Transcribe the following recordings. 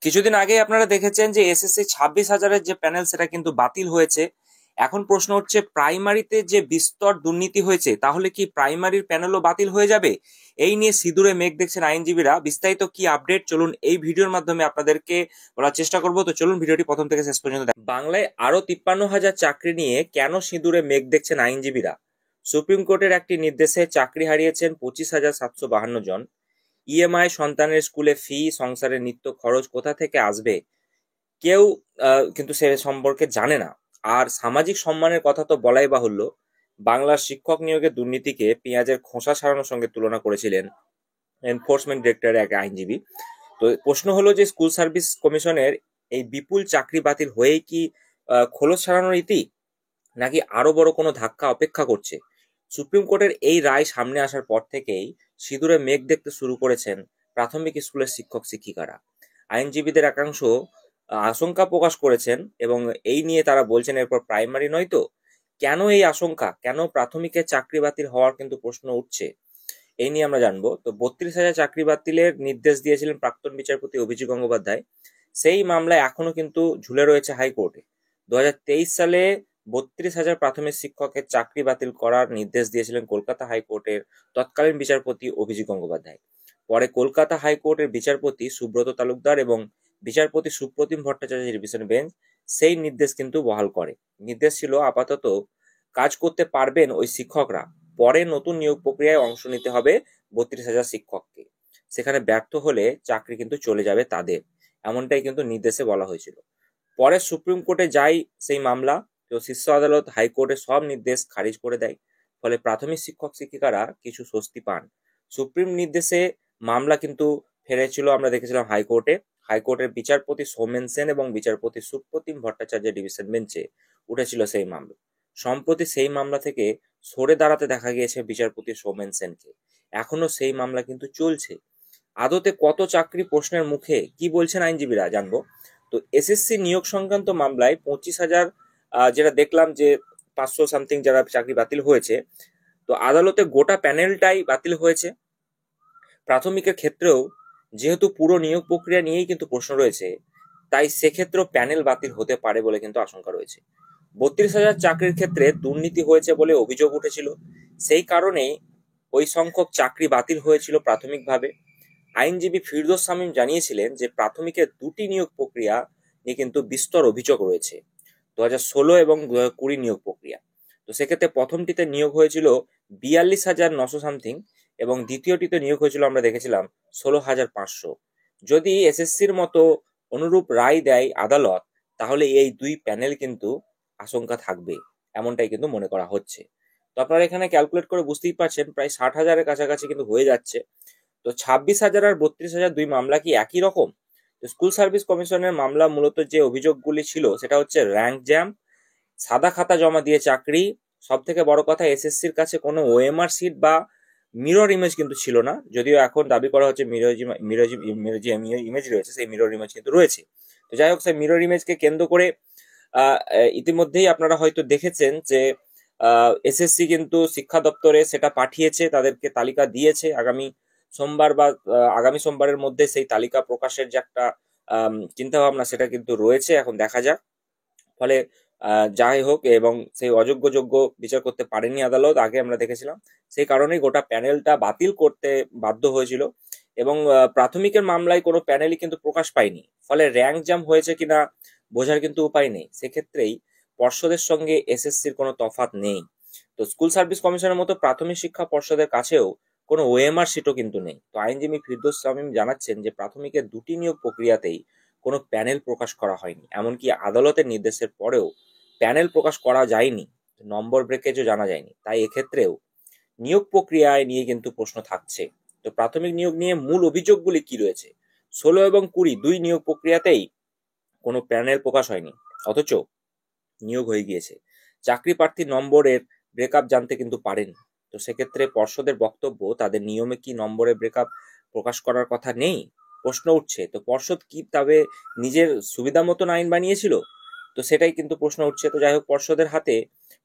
কিছুদিন আগে আপনারা দেখেছেন যে এসএসসি 26,000-এর যে প্যানেল সেটা কিন্তু বাতিল হয়েছে। এখন প্রশ্ন হচ্ছে, প্রাইমারিতে যে বিস্তর দুর্নীতি হয়েছে তাহলে কি প্রাইমারির প্যানেলও বাতিল হয়ে যাবে? এই নিয়ে সিঁদুরে মেঘ দেখছেন আইনজীবীরা। বিস্তারিত কি আপডেট, চলুন এই ভিডিওর মাধ্যমে আপনাদেরকে বলার চেষ্টা করব। তো চলুন ভিডিওটি প্রথম থেকে শেষ পর্যন্ত দেখুন। বাংলায় আরো 53,000 চাকরি নিয়ে কেন সিঁদুরে মেঘ দেখছেন আইনজীবীরা? সুপ্রিম কোর্টের একটি নির্দেশে চাকরি হারিয়েছেন 25,752 জন। ইএমআই, সন্তানের স্কুলে ফি, সংসারের নিত্য খরচ কোথা থেকে আসবে কেউ কিন্তু সে সম্পর্কে জানে না। আর সামাজিক সম্মানের কথা তো বলাই বাহুল্য। বাংলার শিক্ষক নিয়োগের দুর্নীতিকে পেঁয়াজের খোসা ছাড়ানোর সঙ্গে তুলনা করেছিলেন এনফোর্সমেন্ট ডিরেক্টরের এক আইনজীবী। তো প্রশ্ন হলো যে স্কুল সার্ভিস কমিশনের এই বিপুল চাকরি বাতিল হয়েই কি খোলস ছাড়ানোর ইতি, নাকি আরো বড় কোনো ধাক্কা অপেক্ষা করছে? সুপ্রিম কোর্টের এই রায় সামনে আসার পর থেকেই সিঁদুরে মেঘ দেখতে শুরু করেছেন প্রাথমিক স্কুলের শিক্ষক শিক্ষিকারা। আইনজীবীদের একাংশ আশঙ্কা প্রকাশ করেছেন এবং এই নিয়ে তারা বলছেন এরপর প্রাইমারি নয় তো। কেন এই আশঙ্কা, কেন প্রাথমিকের চাকরি বাতিল হওয়ার কিন্তু প্রশ্ন উঠছে, এই নিয়ে আমরা জানবো। তো 32,000 চাকরি বাতিলের নির্দেশ দিয়েছিলেন প্রাক্তন বিচারপতি অভিজিৎ গঙ্গোপাধ্যায়। সেই মামলায় এখনো কিন্তু ঝুলে রয়েছে হাইকোর্টে। 2023 সালে 32,000 প্রাথমিক শিক্ষকের চাকরি বাতিল করার নির্দেশ দিয়েছিলেন কলকাতা হাইকোর্টের তৎকালীন বিচারপতি অভিজিৎ গঙ্গোপাধ্যায়। পরে কলকাতা হাইকোর্টের বিচারপতি সুব্রত তালুকদার এবং বিচারপতি সুপ্রতিম ভট্টাচার্যের ডিভিশন বেঞ্চ সেই নির্দেশ কিন্তু বহাল করে। নির্দেশ ছিল আপাতত কাজ করতে পারবেন ওই শিক্ষকরা, পরে নতুন নিয়োগ প্রক্রিয়ায় অংশ নিতে হবে 32,000 শিক্ষককে। সেখানে ব্যর্থ হলে চাকরি কিন্তু চলে যাবে তাদের, এমনটাই কিন্তু নির্দেশে বলা হয়েছিল। পরে সুপ্রিম কোর্টে যায় সেই মামলা, তো শীর্ষ আদালত হাইকোর্টের সব নির্দেশ খারিজ করে দেয়। ফলে প্রাথমিক শিক্ষক শিক্ষিকারা কিছু স্বস্তি পান। সুপ্রিম নির্দেশে মামলা কিন্তু ফেরেছিল, আমরা দেখেছিলাম হাইকোর্টে। হাইকোর্টের বিচারপতি সৌমেন সেন এবং বিচারপতি সুপ্রতিম ভট্টাচার্যের ডিভিশন বেঞ্চে উঠেছিল সেই মামলা। সম্প্রতি সেই মামলা থেকে সরে দাঁড়াতে দেখা গিয়েছে বিচারপতি সৌমেন সেনকে। এখনো সেই মামলা কিন্তু চলছে। আদতে কত চাকরি প্রশ্নের মুখে, কি বলছেন আইনজীবীরা জানবো। তো এসএসসি নিয়োগ সংক্রান্ত মামলায় 25,000, যেটা দেখলাম যে 500 সামথিং যারা চাকরি বাতিল হয়েছে, তো আদালতে গোটা প্যানেলটাই বাতিল হয়েছে। প্রাথমিকের ক্ষেত্রেও যেহেতু পুরো নিয়োগ প্রক্রিয়া নিয়েই কিন্তু প্রশ্ন রয়েছে, তাই সেক্ষেত্রেও প্যানেল বাতিল হতে পারে বলে কিন্তু আশঙ্কা রয়েছে। 32,000 চাকরির ক্ষেত্রে দুর্নীতি হয়েছে বলে অভিযোগ উঠেছিল, সেই কারণেই ওই সংখ্যক চাকরি বাতিল হয়েছিল প্রাথমিকভাবে। আইনজীবী ফিরদৌস শামীম জানিয়েছিলেন যে প্রাথমিকের দুটি নিয়োগ প্রক্রিয়া নিয়ে কিন্তু বিস্তর অভিযোগ রয়েছে, 2016 এবং 2020 নিয়োগ প্রক্রিয়া। তো সেক্ষেত্রে প্রথমটিতে নিয়োগ হয়েছিল 42,900 সামথিং এবং দ্বিতীয়টিতে নিয়োগ হয়েছিল আমরা দেখেছিলাম 16,500। যদি এসএসসির মতো অনুরূপ রায় দেয় আদালত, তাহলে এই দুই প্যানেল কিন্তু আশঙ্কা থাকবে, এমনটাই কিন্তু মনে করা হচ্ছে। তো আপনারা এখানে ক্যালকুলেট করে বুঝতেই পারছেন প্রায় 60,000-এর কাছাকাছি কিন্তু হয়ে যাচ্ছে। তো 26,000 আর 32,000 দুই মামলা কি একই রকম? তো স্কুল সার্ভিস কমিশনের মামলা মূলত যে অভিযোগগুলি ছিল সেটা হচ্ছে র্যাঙ্ক জ্যাম, সাদা খাতা জমা দিয়ে চাকরি, সব থেকে বড় কথা এসএসসির কাছে কোনো ওএমআর সিট বা মিরর ইমেজ কিন্তু ছিল না। যদিও এখন দাবি করা হচ্ছে ইমেজ রয়েছে, সেই মিরর ইমেজ কিন্তু রয়েছে। তো যাই হোক, সেই মিরর ইমেজকে কেন্দ্র করে ইতিমধ্যেই আপনারা হয়তো দেখেছেন যে এসএসসি কিন্তু শিক্ষা দপ্তরে সেটা পাঠিয়েছে, তাদেরকে তালিকা দিয়েছে। আগামী সোমবার বা আগামী সোমবারের মধ্যে সেই তালিকা প্রকাশের যে একটা চিন্তা ভাবনা সেটা কিন্তু রয়েছে, এখন দেখা যাক। ফলে যাই হোক, এবং সেই অযোগ্য যোগ্য বিচার করতে পারেনি আদালত, আগে আমরা দেখেছিলাম। সেই কারণেই গোটা প্যানেলটা বাতিল করতে বাধ্য হয়েছিল এবং প্রাথমিকের মামলায় কোনো প্যানেলই কিন্তু প্রকাশ পায়নি। ফলে র্যাঙ্ক জ্যাম হয়েছে কিনা বোঝার কিন্তু উপায় নেই। সেক্ষেত্রেই পর্ষদের সঙ্গে এসএসসির কোনো তফাৎ নেই। তো স্কুল সার্ভিস কমিশনের মতো প্রাথমিক শিক্ষা পর্ষদের কাছেও কোনো ওএমআর সিটও কিন্তু নেই। তো আইনজীবী ফিরদৌস শামীম জানাচ্ছেন যে প্রাথমিকের দুটি নিয়োগ প্রক্রিয়াতেই কোনো প্যানেল প্রকাশ করা হয়নি, এমনকি আদালতের নির্দেশের পরেও প্যানেল প্রকাশ করা যায়নি, নম্বর ব্রেকেজও জানা যায়নি। তাই এক্ষেত্রেও নিয়োগ প্রক্রিয়ায় নিয়ে কিন্তু প্রশ্ন থাকছে। তো প্রাথমিক নিয়োগ নিয়ে মূল অভিযোগগুলি কি রয়েছে? 16 এবং 20 দুই নিয়োগ প্রক্রিয়াতেই কোনো প্যানেল প্রকাশ হয়নি, অথচ নিয়োগ হয়ে গিয়েছে। চাকরি প্রার্থী নম্বরের ব্রেকআপ জানতে কিন্তু পারেনি। তো সেক্ষেত্রে পর্ষদের বক্তব্য, তাদের নিয়মে কি নম্বরের ব্রেকআপ প্রকাশ করার কথা নেই? প্রশ্ন উঠছে। তো পর্ষদ কি তবে নিজের সুবিধা মতন আইন বানিয়েছিল? তো সেটাই কিন্তু প্রশ্ন উঠছে। তো যাই হোক, পর্ষদের হাতে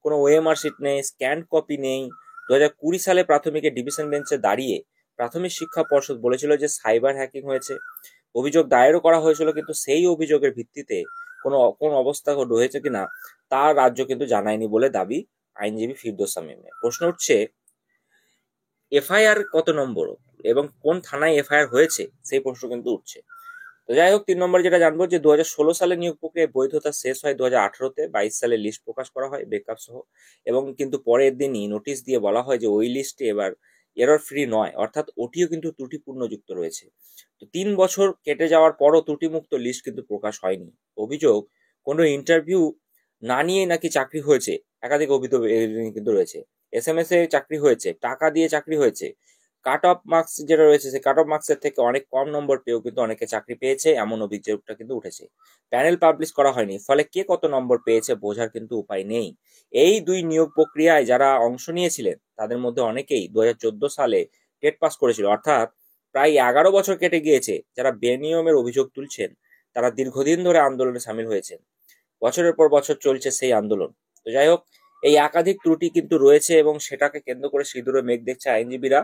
কোনো ওএমআর শিট নেই, স্ক্যান কপি নেই। 2020 সালে প্রাথমিকের ডিভিশন বেঞ্চে দাঁড়িয়ে প্রাথমিক শিক্ষা পর্ষদ বলেছিল যে সাইবার হ্যাকিং হয়েছে। অভিযোগ দায়েরও করা হয়েছিল, কিন্তু সেই অভিযোগের ভিত্তিতে কোন অবস্থা রয়েছে কিনা তা রাজ্য কিন্তু জানায়নি বলে দাবি আইনজীবী ফিরদৌস শামীমের। প্রশ্ন উঠছে এফআইআর কত নম্বর এবং কোন থানায় এফআইআর হয়েছে, সেই প্রশ্ন কিন্তু উঠছে। তো যাই হোক, 3 নম্বর যেটা জানবো যে 2016 সালে নিয়োগ প্রক্রিয়ায় বৈধতা শেষ হয় 2018-তে, 22 সালে লিস্ট প্রকাশ করা হয় ব্রেকআপ সহ, এবং কিন্তু পরের দিনই নোটিশ দিয়ে বলা হয় যে ওই লিস্টে এবার এরর ফ্রি নয়, অর্থাৎ ওটিও কিন্তু ত্রুটিপূর্ণ যুক্ত রয়েছে। তো 3 বছর কেটে যাওয়ার পরও ত্রুটিমুক্ত লিস্ট কিন্তু প্রকাশ হয়নি। অভিযোগ, কোনো ইন্টারভিউ না নিয়ে নাকি চাকরি হয়েছে, একাধিক অভিযোগ কিন্তু রয়েছে। এসএমএস এ চাকরি হয়েছে, টাকা দিয়ে চাকরি হয়েছে, কাট অফ মার্কস যেটা রয়েছে সেই কাট অফ মার্কসের থেকে অনেক কম নম্বর পেয়েও কিন্তু অনেকে চাকরি পেয়েছে, এমন অভিযোগটা কিন্তু উঠেছে। প্যানেল পাবলিশ করা হয়নি, ফলে কে কত নম্বর পেয়েছে বোঝার কিন্তু উপায় নেই। এই 2 নিয়োগ প্রক্রিয়ায় যারা অংশ নিয়েছিলেন তাদের মধ্যে অনেকেই 2014 সালে টেট পাস করেছিল, অর্থাৎ প্রায় 11 বছর কেটে গিয়েছে। যারা বেনিয়মের অভিযোগ তুলছেন তারা দীর্ঘদিন ধরে আন্দোলনে সামিল হয়েছেন, বছরের পর বছর চলছে সেই আন্দোলন। তো যাই হোক, এই একাধিক ত্রুটি কিন্তু রয়েছে এবং সেটাকে কেন্দ্র করে সিঁদুরে মেঘ দেখছে আইনজীবীরা।